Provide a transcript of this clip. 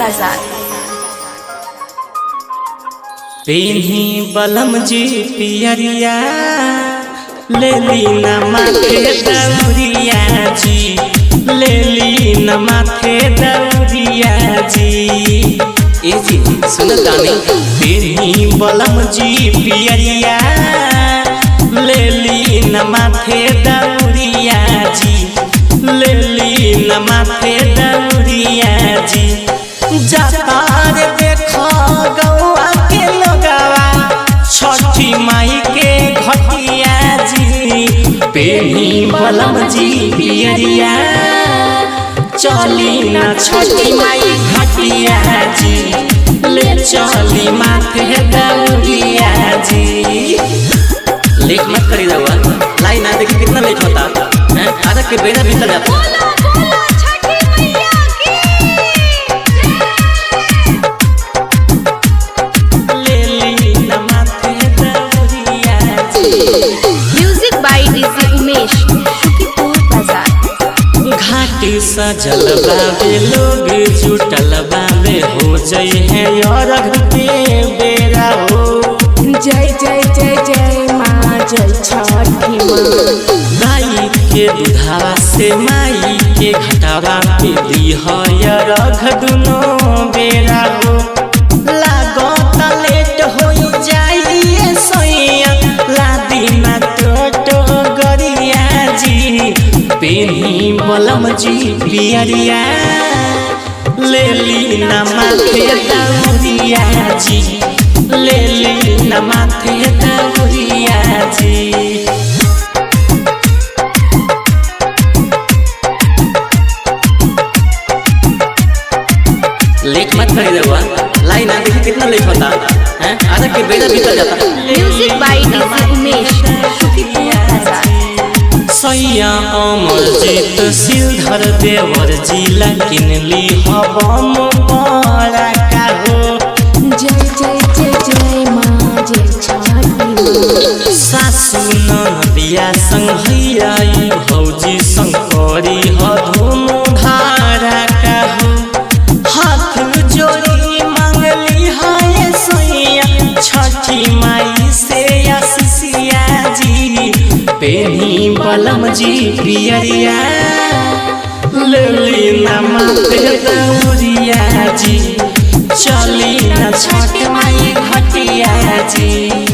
बाजार। पेन्ही बलम जी पियरिया ले ली न माथे दौरिया जी, ले ली न माथे दौरिया जी। ए जी सुन तानी, पेन्ही बलम जी पियरिया ले ली न माथे दौरिया जी, ले ली न माथे दौरिया जी। जातार देखो गौआ के लोगवा छठी माई के घटिया जी, पेन्ही बलम जी पियरिया चली न छठी माई घटिया जी, ले चली माथे दौरिया जी। लेट मत करी रहुआ, लाइन ना देखी कितना लेट होता है, आधा के बेड़ा भीतर जाता। Music by DJ Umesh, Shukipur बाजार। घाटी सजल बाबे लोग जुटल बाबे, हो जय है अरघ के बेरा हो। जय जय जय जय माँ, जय छठी माँ। गाई के दुधावा से माई के घटावा पे दी है अरघ दुनो बेरा हो। लागत लेट हो जाइए सोइया, लादी ना टोटो गरिया जी, पेन्ही बलम जी पियरिया ले ली न माथे दौरिया जी, ले ली न माथे दौरिया जी। लेट मत करी रहुआ, लाइन ना देखी कितना लेट होता है, आधा के बेड़ा भीतर जाता। Music by DJ Umesh, Shukipur बाजार। सैया अमर जीत सिलधर देवर जिला किनली हबम बड़ा का हो। जय जय जय जय माँ, जय छठी माँ। सासु नदिया संग भैया भौजी संग करी धूम धारा का हो। हाथ जोड़ी मांगली है सैया छठी माई से आशीषिया जी, पेन्ही बलम जी पियरिया ले ली न माथे दौरिया जी, चली न छठ माई घटिया जी।